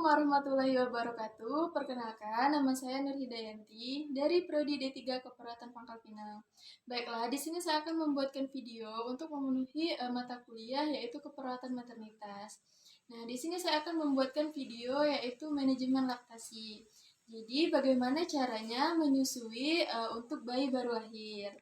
warahmatullahi wabarakatuh. Perkenalkan, nama saya Nur Hidayanti dari Prodi D3 Keperawatan Pangkal Pinang. Baiklah, di sini saya akan membuatkan video untuk memenuhi mata kuliah yaitu keperawatan maternitas. Nah, di sini saya akan membuatkan video yaitu manajemen laktasi. Jadi, bagaimana caranya menyusui untuk bayi baru lahir.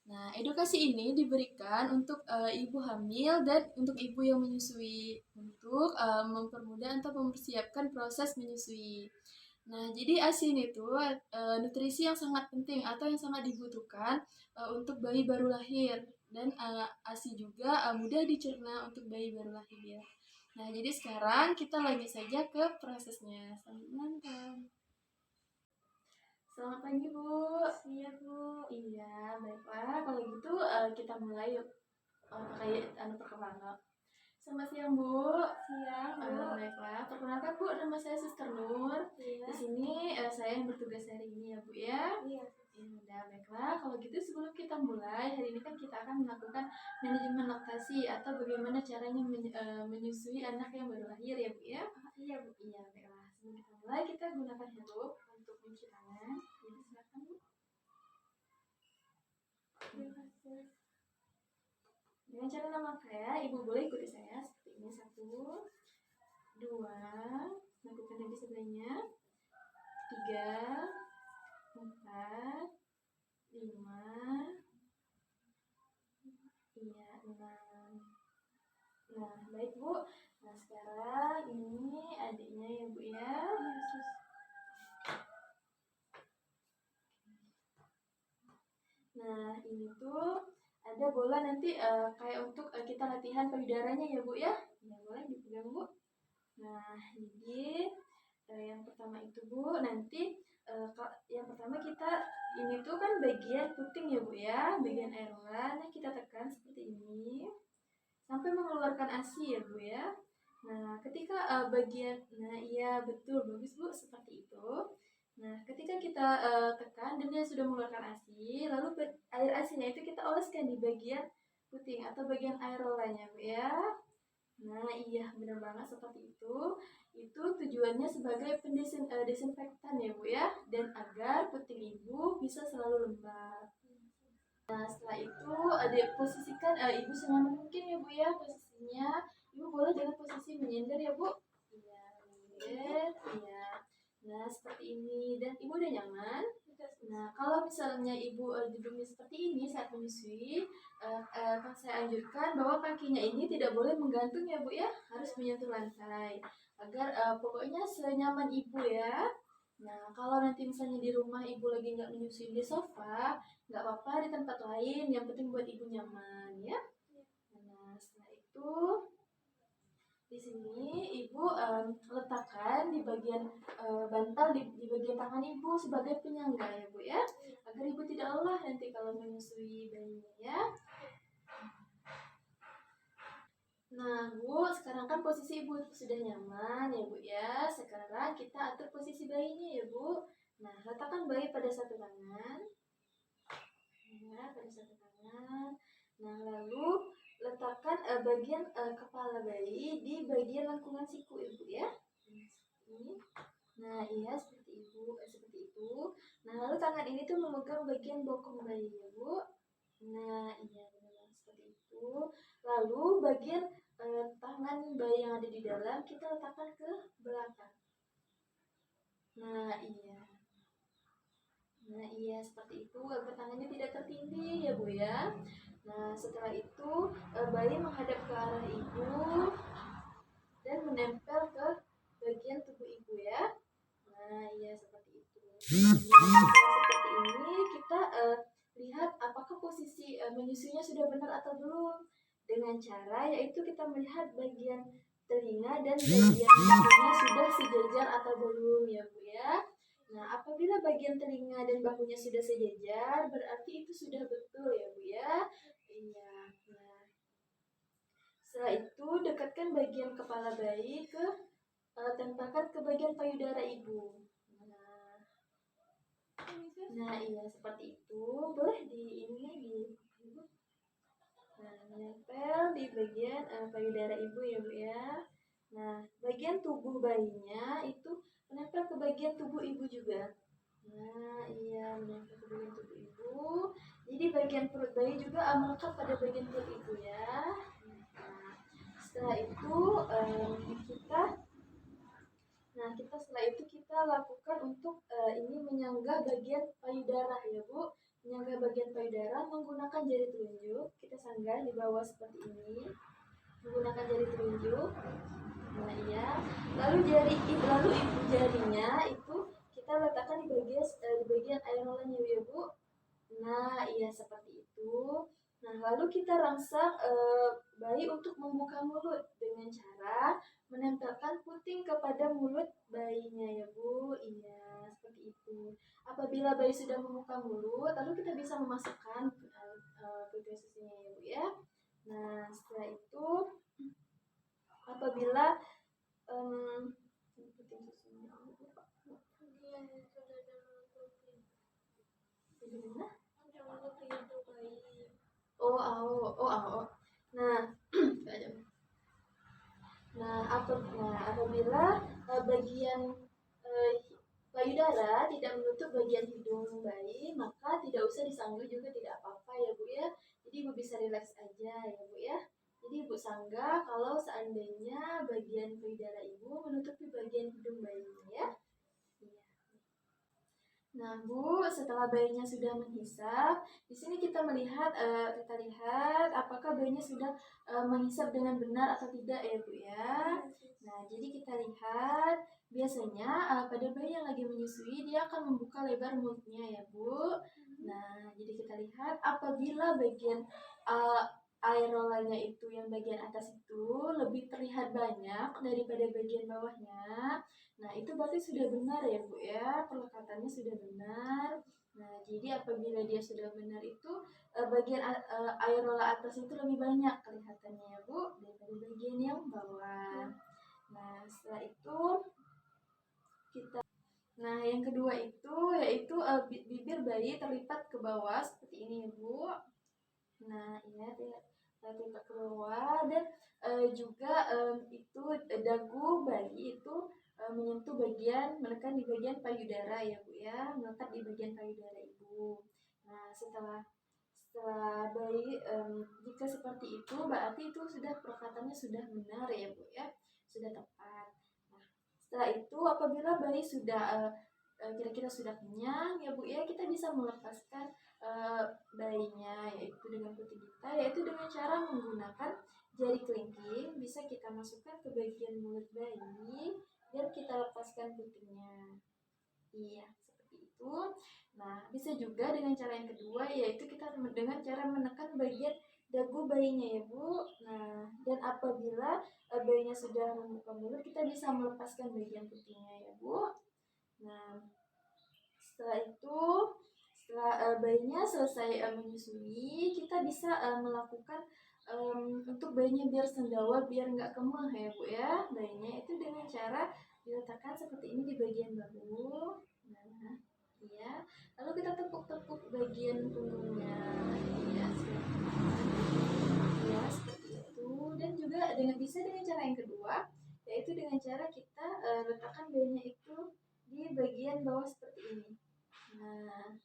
Nah, edukasi ini diberikan untuk ibu hamil dan untuk ibu yang menyusui untuk mempermudah atau mempersiapkan proses menyusui. Nah, jadi ASI ini tuh nutrisi yang sangat penting atau yang sangat dibutuhkan untuk bayi baru lahir dan ASI juga mudah dicerna untuk bayi baru lahir. Nah, jadi sekarang kita lanjut saja ke prosesnya. Selamat menonton. Selamat pagi, Bu. Iya, Bu. Iya, baiklah. Kalau gitu kita mulai yuk pakai perkenalan. Selamat siang, Bu. Siang, Bu. Baiklah. Perkenalkan, Bu, nama saya Sister Nur. Iya. Di sini saya yang bertugas hari ini ya, Bu ya. Iya. Ya, udah baiklah. Kalau gitu sebelum kita mulai, hari ini kan kita akan melakukan manajemen laktasi atau bagaimana caranya menyusui anak yang baru lahir ya, Bu ya. Iya, Bu. Iya, baiklah. Sebelum kita mulai, kita gunakan hello untuk mencuci tangan. Jadi silakan, Bu. Terima kasih. Dengan cara memakai, ibu boleh ikuti saya seperti ini. 1, 2, lakukan lagi sebelahnya. 3, 4, 5, iya 6. Nah, baik Bu. Nah, sekarang ini adiknya ya Bu ya. Yesus. Nah, ini tuh ada bola nanti kayak untuk kita latihan payudaranya ya Bu ya. Ya, boleh dipegang Bu. Nah, jadi yang pertama itu Bu, nanti yang pertama kita ini tuh kan bagian puting ya Bu ya, bagian airway. Nah, kita tekan seperti ini sampai mengeluarkan ASI ya Bu ya. Nah, ketika nah iya betul, bagus Bu, seperti itu. Nah, ketika kita tekan dan dia sudah mengeluarkan ASI, lalu air ASInya itu kita oleskan di bagian puting atau bagian areolanya Bu ya. Nah, iya benar banget seperti itu. Itu tujuannya sebagai desinfektan ya Bu ya, dan agar puting ibu bisa selalu lembab. Nah, setelah itu posisikan ibu senyaman mungkin ya Bu ya posisinya. Ibu boleh dengan posisi menyender ya Bu. Iya, menyender. Iya. Nah, seperti ini dan ibu udah nyaman. Nah, kalau misalnya ibu duduknya seperti ini saat menyusui, kan saya anjurkan bahwa kakinya ini tidak boleh menggantung ya Bu ya, harus menyentuh lantai agar pokoknya senyaman ibu ya. Nah, kalau nanti misalnya di rumah ibu lagi nggak menyusui di sofa, nggak apa-apa di tempat lain, yang penting buat ibu nyaman ya. Nah, setelah itu di sini ibu letakkan di bagian bantal di bagian tangan ibu sebagai penyangga ya Bu ya, agar ibu tidak lelah nanti kalau menyusui bayinya ya. Nah Bu, sekarang kan posisi ibu sudah nyaman ya Bu ya. Sekarang kita atur posisi bayinya ya Bu. Nah, letakkan bayi pada satu tangan ya, pada satu tangan. Nah, lalu letakkan bagian kepala bayi di bagian lengkungan siku ibu ya. Ini. Nah, iya seperti seperti itu. Nah, lalu tangan ini tuh memegang bagian bokong bayi ya Bu. Nah, iya benar seperti itu. Lalu bagian tangan bayi yang ada di dalam kita letakkan ke belakang. Nah, iya. Nah, iya seperti itu agar tangannya tidak tertindih ya Bu ya. Nah, setelah itu bayi menghadap ke arah ibu dan menempel ke bagian tubuh ibu ya. Nah, iya seperti itu. Nah, seperti ini kita lihat apakah posisi menyusuinya sudah benar atau belum. Dengan cara yaitu kita melihat bagian telinga dan bagian bahunya sudah sejajar atau belum ya Bu ya. Nah, apabila bagian telinga dan bahunya sudah sejajar, berarti itu sudah betul ya Bu ya. Iya. Nah, setelah itu dekatkan bagian kepala bayi ke tempelkan ke bagian payudara ibu. Nah, iya seperti itu. Boleh di ini di ibu. Nah, menempel di bagian payudara ibu ya Bu ya. Nah, bagian tubuh bayinya itu menempel ke bagian tubuh ibu juga. Nah, iya, menempel ke bagian tubuh ibu. Jadi bagian perut bayi juga melekat pada bagian perut ibu ya. Nah, setelah itu kita kita setelah itu kita lakukan untuk ini menyanggah bagian payudara ya Bu. Menyanggah bagian payudara menggunakan jari telunjuk. Kita sanggah di bawah seperti ini menggunakan jari telunjuk. Nah iya. Lalu ibu jarinya itu kita letakkan di bagian areolanya ya Bu. Nah, iya seperti itu. Nah, lalu kita rangsang bayi untuk membuka mulut dengan cara menempelkan puting kepada mulut bayinya ya Bu. Iya, seperti itu. Apabila bayi sudah membuka mulut, lalu kita bisa memasukkan putih susunya ya Bu ya. Nah, setelah itu apabila puting susunya Oh, oh, oh, oh. Nah, apabila bagian uh, payudara tidak menutup bagian hidung bayi, maka tidak usah disanggah juga tidak apa-apa ya Bu ya. Jadi Ibu bisa relax aja ya Bu ya. Jadi Ibu sanggah kalau seandainya bagian payudara Ibu menutupi bagian hidung bayinya ya. Nah, Bu, setelah bayinya sudah menghisap, di sini kita lihat apakah bayinya sudah menghisap dengan benar atau tidak ya, Bu ya. Nah, jadi kita lihat biasanya pada bayi yang lagi menyusui dia akan membuka lebar mulutnya ya, Bu. Nah, jadi kita lihat apabila bagian uh, aerolanya itu yang bagian atas itu lebih terlihat banyak daripada bagian bawahnya. Nah, itu berarti sudah benar ya, Bu ya. Pelekatannya sudah benar. Nah, jadi apabila dia sudah benar itu bagian areola atas itu lebih banyak kelihatannya ya, Bu, daripada bagian yang bawah. Nah, setelah itu yang kedua itu yaitu bibir bayi terlipat ke bawah seperti ini ya, Bu. Nah, ini terlipat ke bawah dan juga itu dagu bayi itu menyentuh menekan di bagian payudara ya Bu ya, melekat di bagian payudara ibu. Nah, setelah bayi jika seperti itu berarti itu sudah perkatannya sudah benar ya Bu ya, sudah tepat. Nah, setelah itu apabila bayi sudah kira-kira sudah kenyang ya Bu ya, kita bisa melepaskan bayinya yaitu dengan puting kita, yaitu dengan cara menggunakan jari kelingking bisa kita masukkan ke bagian mulut bayi dan kita lepaskan putingnya. Iya, seperti itu. Nah, bisa juga dengan cara yang kedua yaitu kita dengan cara menekan bagian dagu bayinya ya Bu. Nah, dan apabila bayinya sudah membuka mulut, kita bisa melepaskan bagian putingnya ya Bu. Nah, setelah bayinya selesai menyusui, kita bisa melakukan untuk bayinya biar sendawa, biar nggak kemah ya Bu ya. Bayinya itu dengan cara diletakkan seperti ini di bagian bahu. Nah, iya. Lalu kita tepuk-tepuk bagian punggungnya. Iya, seperti itu. Dan juga bisa dengan cara yang kedua, yaitu dengan cara kita letakkan bayinya itu di bagian bawah seperti ini. Nah,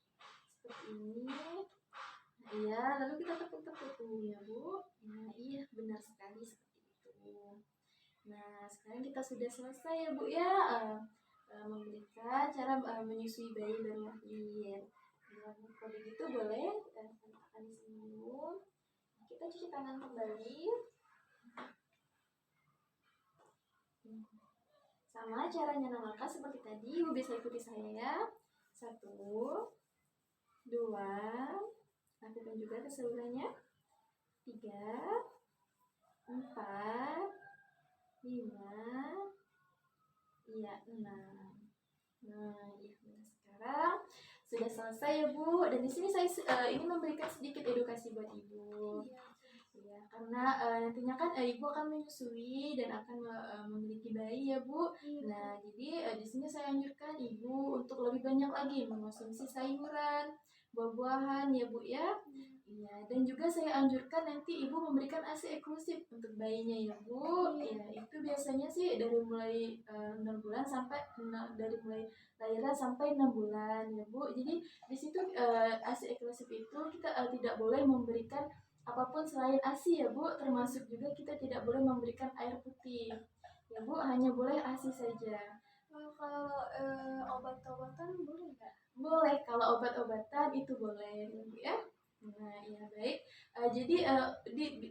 seperti ini. Nah, iya, lalu kita tepuk-tepuk ya Bu. Nah, iya, benar sekali seperti itu. Nah, sekarang kita sudah selesai ya Bu ya memberikan cara menyusui bayi baru lahir. Kalau begitu boleh akan di sini dulu. Kita cuci tangan kembali. Sama caranya namakan seperti tadi, Ibu bisa ikuti saya ya. 1, 2, lakukan juga keseluruhannya. 3, 4, 5, iya 6. Nah, iya sekarang sudah selesai ya Bu. Dan di sini saya ini memberikan sedikit edukasi buat Ibu. Ya, karena nantinya kan Ibu akan menyusui dan akan memiliki bayi ya Bu. Nah, jadi di sini saya anjurkan Ibu untuk lebih banyak lagi mengonsumsi sayuran, buah-buahan ya Bu ya. Iya, dan juga saya anjurkan nanti Ibu memberikan ASI eksklusif untuk bayinya ya Bu. Iya, itu biasanya sih dari mulai 6 bulan sampai dari mulai lahiran sampai 6 bulan ya Bu. Jadi di situ ASI eksklusif itu kita tidak boleh memberikan apapun selain ASI ya Bu, termasuk juga kita tidak boleh memberikan air putih. Ya Bu, hanya boleh ASI saja. Kalau obat-obatan boleh nggak? Boleh, kalau obat-obatan itu boleh ya Bu ya. Nah, ya baik. Jadi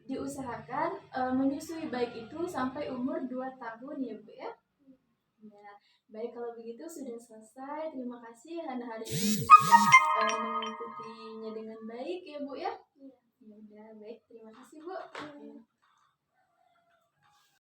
diusahakan menyusui baik itu sampai umur 2 tahun ya Bu ya. Ya, baik kalau begitu sudah selesai. Terima kasih Hana hari ini sudah mengikutinya dengan baik ya Bu ya. Ya udah baik, terima kasih Bu.